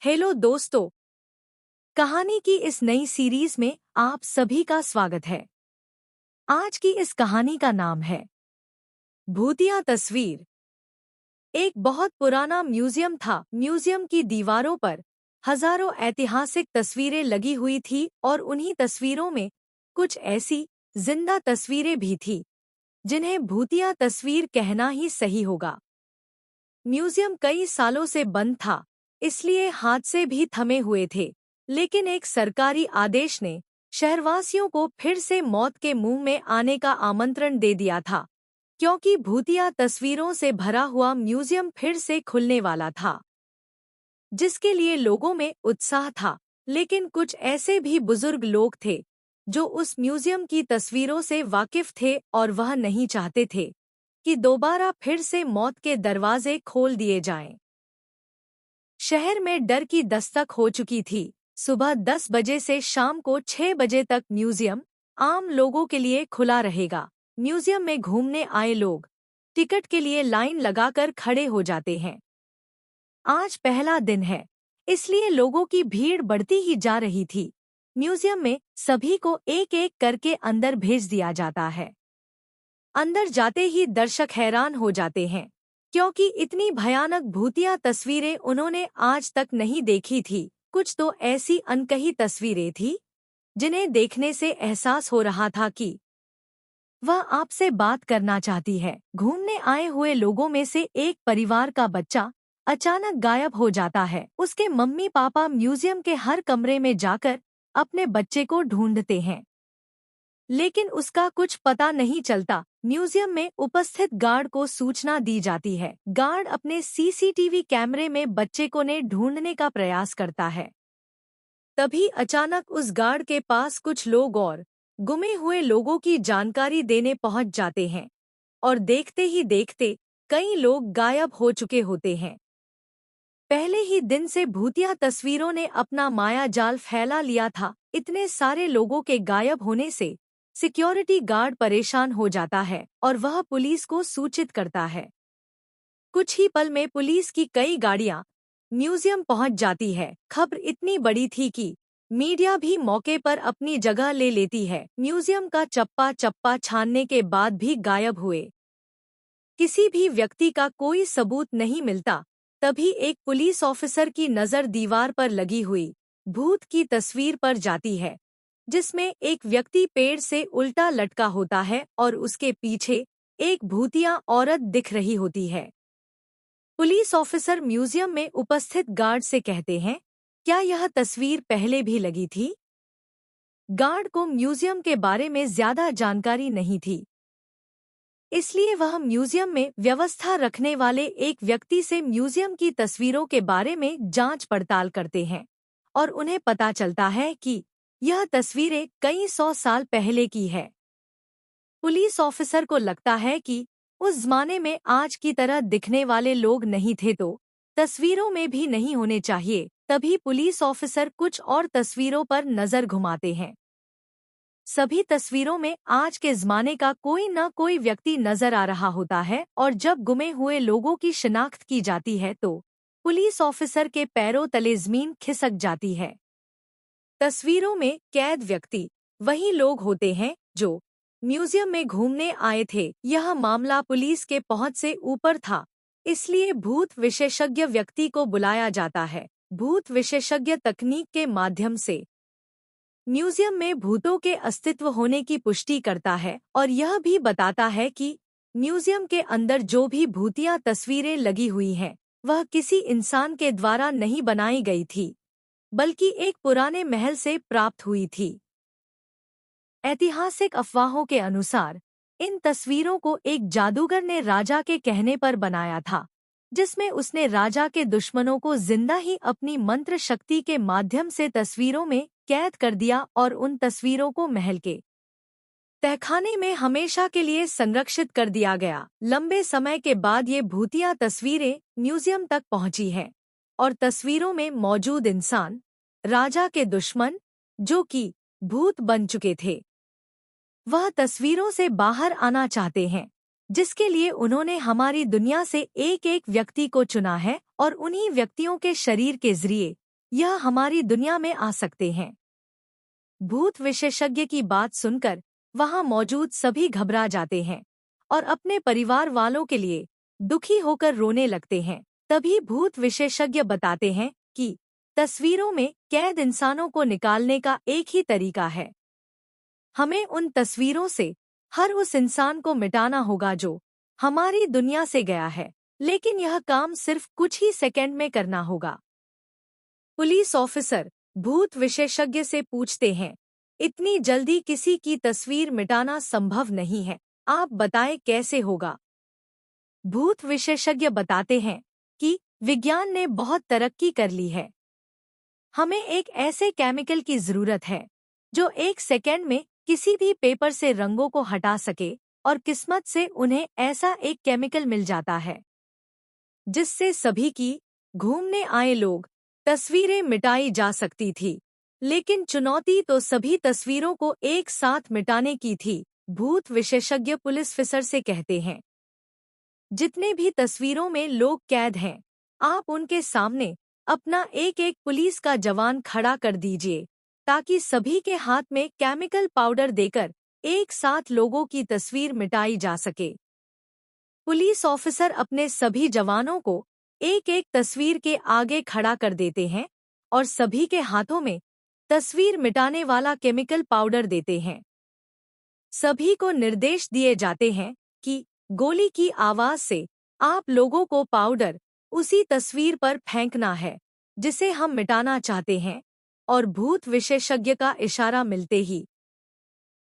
Hello दोस्तों, कहानी की इस नई सीरीज में आप सभी का स्वागत है। आज की इस कहानी का नाम है भूतिया तस्वीर। एक बहुत पुराना म्यूजियम था। म्यूजियम की दीवारों पर हजारों ऐतिहासिक तस्वीरें लगी हुई थी और उन्हीं तस्वीरों में कुछ ऐसी जिंदा तस्वीरें भी थी जिन्हें भूतिया तस्वीर कहना ही सही होगा। म्यूजियम कई सालों से बंद था, इसलिए हादसे भी थमे हुए थे, लेकिन एक सरकारी आदेश ने शहरवासियों को फिर से मौत के मुंह में आने का आमंत्रण दे दिया था, क्योंकि भूतिया तस्वीरों से भरा हुआ म्यूजियम फिर से खुलने वाला था, जिसके लिए लोगों में उत्साह था। लेकिन कुछ ऐसे भी बुजुर्ग लोग थे जो उस म्यूजियम की तस्वीरों से वाकिफ थे और वह नहीं चाहते थे कि दोबारा फिर से मौत के दरवाजे खोल दिए जाएं। शहर में डर की दस्तक हो चुकी थी। सुबह 10 बजे से शाम को 6 बजे तक म्यूजियम आम लोगों के लिए खुला रहेगा। म्यूजियम में घूमने आए लोग टिकट के लिए लाइन लगाकर खड़े हो जाते हैं। आज पहला दिन है, इसलिए लोगों की भीड़ बढ़ती ही जा रही थी। म्यूजियम में सभी को एक एक करके अंदर भेज दिया जाता है। अंदर जाते ही दर्शक हैरान हो जाते हैं, क्योंकि इतनी भयानक भूतिया तस्वीरें उन्होंने आज तक नहीं देखी थी। कुछ तो ऐसी अनकही तस्वीरें थी जिन्हें देखने से एहसास हो रहा था कि वह आपसे बात करना चाहती है। घूमने आए हुए लोगों में से एक परिवार का बच्चा अचानक गायब हो जाता है। उसके मम्मी पापा म्यूजियम के हर कमरे में जाकर अपने बच्चे को ढूंढते हैं, लेकिन उसका कुछ पता नहीं चलता। म्यूजियम में उपस्थित गार्ड को सूचना दी जाती है। गार्ड अपने सीसीटीवी कैमरे में बच्चे को ने ढूंढने का प्रयास करता है। तभी अचानक उस गार्ड के पास कुछ लोग और गुमे हुए लोगों की जानकारी देने पहुंच जाते हैं, और देखते ही देखते कई लोग गायब हो चुके होते हैं। पहले ही दिन से भूतिया तस्वीरों ने अपना माया जाल फैला लिया था। इतने सारे लोगों के गायब होने से सिक्योरिटी गार्ड परेशान हो जाता है और वह पुलिस को सूचित करता है। कुछ ही पल में पुलिस की कई गाड़ियां म्यूजियम पहुंच जाती है। खबर इतनी बड़ी थी कि मीडिया भी मौके पर अपनी जगह ले लेती है। म्यूजियम का चप्पा चप्पा छानने के बाद भी गायब हुए किसी भी व्यक्ति का कोई सबूत नहीं मिलता। तभी एक पुलिस ऑफिसर की नज़र दीवार पर लगी हुई भूत की तस्वीर पर जाती है, जिसमें एक व्यक्ति पेड़ से उल्टा लटका होता है और उसके पीछे एक भूतिया औरत दिख रही होती है। पुलिस ऑफिसर म्यूजियम में उपस्थित गार्ड से कहते हैं, क्या यह तस्वीर पहले भी लगी थी? गार्ड को म्यूजियम के बारे में ज्यादा जानकारी नहीं थी, इसलिए वह म्यूजियम में व्यवस्था रखने वाले एक व्यक्ति से म्यूजियम की तस्वीरों के बारे में जांच पड़ताल करते हैं, और उन्हें पता चलता है कि यह तस्वीरें कई 100 साल पहले की है। पुलिस ऑफिसर को लगता है कि उस जमाने में आज की तरह दिखने वाले लोग नहीं थे, तो तस्वीरों में भी नहीं होने चाहिए। तभी पुलिस ऑफिसर कुछ और तस्वीरों पर नजर घुमाते हैं। सभी तस्वीरों में आज के ज़माने का कोई न कोई व्यक्ति नजर आ रहा होता है, और जब गुमे हुए लोगों की शिनाख्त की जाती है तो पुलिस ऑफिसर के पैरों तले जमीन खिसक जाती है। तस्वीरों में कैद व्यक्ति वही लोग होते हैं जो म्यूजियम में घूमने आए थे। यह मामला पुलिस के पहुंच से ऊपर था, इसलिए भूत विशेषज्ञ व्यक्ति को बुलाया जाता है। भूत विशेषज्ञ तकनीक के माध्यम से म्यूजियम में भूतों के अस्तित्व होने की पुष्टि करता है, और यह भी बताता है कि म्यूजियम के अंदर जो भी भूतिया तस्वीरें लगी हुई हैं, वह किसी इंसान के द्वारा नहीं बनाई गई थी, बल्कि एक पुराने महल से प्राप्त हुई थी। ऐतिहासिक अफवाहों के अनुसार इन तस्वीरों को एक जादूगर ने राजा के कहने पर बनाया था, जिसमें उसने राजा के दुश्मनों को जिंदा ही अपनी मंत्र शक्ति के माध्यम से तस्वीरों में कैद कर दिया और उन तस्वीरों को महल के तहखाने में हमेशा के लिए संरक्षित कर दिया गया। लंबे समय के बाद ये भूतिया तस्वीरें म्यूजियम तक पहुंची हैं, और तस्वीरों में मौजूद इंसान राजा के दुश्मन, जो कि भूत बन चुके थे, वह तस्वीरों से बाहर आना चाहते हैं, जिसके लिए उन्होंने हमारी दुनिया से एक एक व्यक्ति को चुना है और उन्हीं व्यक्तियों के शरीर के जरिए यह हमारी दुनिया में आ सकते हैं। भूत विशेषज्ञ की बात सुनकर वहां मौजूद सभी घबरा जाते हैं और अपने परिवार वालों के लिए दुखी होकर रोने लगते हैं। तभी भूत विशेषज्ञ बताते हैं कि तस्वीरों में कैद इंसानों को निकालने का एक ही तरीका है। हमें उन तस्वीरों से हर उस इंसान को मिटाना होगा जो हमारी दुनिया से गया है, लेकिन यह काम सिर्फ कुछ ही सेकंड में करना होगा। पुलिस ऑफिसर भूत विशेषज्ञ से पूछते हैं, इतनी जल्दी किसी की तस्वीर मिटाना संभव नहीं है, आप बताएं कैसे होगा। भूत विशेषज्ञ बताते हैं कि विज्ञान ने बहुत तरक्की कर ली है। हमें एक ऐसे केमिकल की जरूरत है जो एक सेकंड में किसी भी पेपर से रंगों को हटा सके, और किस्मत से उन्हें ऐसा एक केमिकल मिल जाता है जिससे सभी की घूमने आए लोग तस्वीरें मिटाई जा सकती थी। लेकिन चुनौती तो सभी तस्वीरों को एक साथ मिटाने की थी। भूत विशेषज्ञ पुलिस ऑफिसर से कहते हैं, जितने भी तस्वीरों में लोग कैद हैं, आप उनके सामने अपना एक एक पुलिस का जवान खड़ा कर दीजिए ताकि सभी के हाथ में केमिकल पाउडर देकर एक साथ लोगों की तस्वीर मिटाई जा सके। पुलिस ऑफिसर अपने सभी जवानों को एक एक तस्वीर के आगे खड़ा कर देते हैं और सभी के हाथों में तस्वीर मिटाने वाला केमिकल पाउडर देते हैं। सभी को निर्देश दिए जाते हैं कि गोली की आवाज से आप लोगों को पाउडर उसी तस्वीर पर फेंकना है जिसे हम मिटाना चाहते हैं, और भूत विशेषज्ञ का इशारा मिलते ही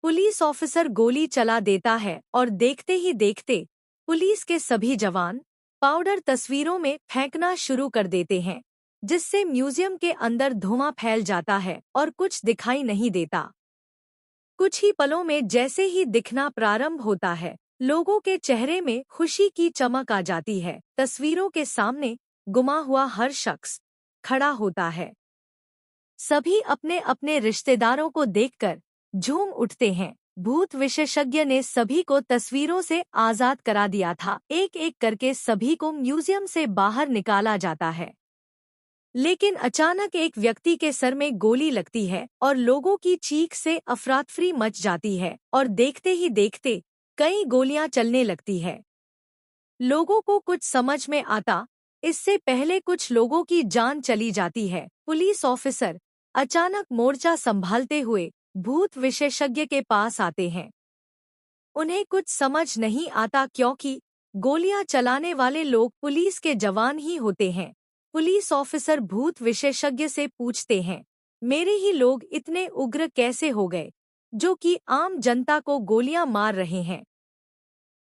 पुलिस ऑफिसर गोली चला देता है और देखते ही देखते पुलिस के सभी जवान पाउडर तस्वीरों में फेंकना शुरू कर देते हैं, जिससे म्यूजियम के अंदर धुआं फैल जाता है और कुछ दिखाई नहीं देता। कुछ ही पलों में जैसे ही दिखना प्रारंभ होता है, लोगों के चेहरे में खुशी की चमक आ जाती है। तस्वीरों के सामने गुमा हुआ हर शख्स खड़ा होता है। सभी अपने अपने रिश्तेदारों को देखकर झूम उठते हैं। भूत विशेषज्ञ ने सभी को तस्वीरों से आजाद करा दिया था। एक एक करके सभी को म्यूजियम से बाहर निकाला जाता है, लेकिन अचानक एक व्यक्ति के सर में गोली लगती है और लोगों की चीख से अफरातफरी मच जाती है और देखते ही देखते कई गोलियां चलने लगती है। लोगों को कुछ समझ में आता इससे पहले कुछ लोगों की जान चली जाती है। पुलिस ऑफिसर अचानक मोर्चा संभालते हुए भूत विशेषज्ञ के पास आते हैं। उन्हें कुछ समझ नहीं आता क्योंकि गोलियां चलाने वाले लोग पुलिस के जवान ही होते हैं। पुलिस ऑफिसर भूत विशेषज्ञ से पूछते हैं, मेरे ही लोग इतने उग्र कैसे हो गए जो कि आम जनता को गोलियां मार रहे हैं।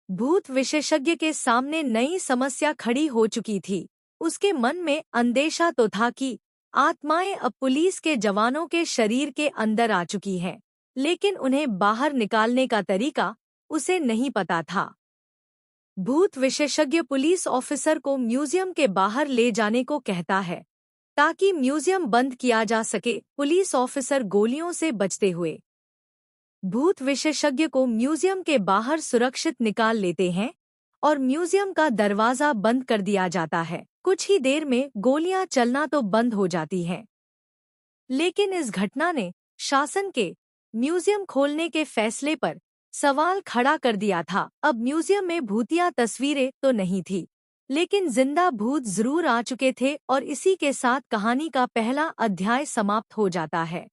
भूत विशेषज्ञ के सामने नई समस्या खड़ी हो चुकी थी। उसके मन में अंदेशा तो था कि आत्माएं अब पुलिस के जवानों के शरीर के अंदर आ चुकी हैं, लेकिन उन्हें बाहर निकालने का तरीका उसे नहीं पता था। भूत विशेषज्ञ पुलिस ऑफिसर को म्यूजियम के बाहर ले जाने को कहता है ताकि म्यूजियम बंद किया जा सके। पुलिस ऑफिसर गोलियों से बचते हुए भूत विशेषज्ञ को म्यूजियम के बाहर सुरक्षित निकाल लेते हैं और म्यूजियम का दरवाजा बंद कर दिया जाता है। कुछ ही देर में गोलियां चलना तो बंद हो जाती हैं, लेकिन इस घटना ने शासन के म्यूजियम खोलने के फैसले पर सवाल खड़ा कर दिया था। अब म्यूजियम में भूतिया तस्वीरें तो नहीं थी, लेकिन जिंदा भूत जरूर आ चुके थे और इसी के साथ कहानी का पहला अध्याय समाप्त हो जाता है।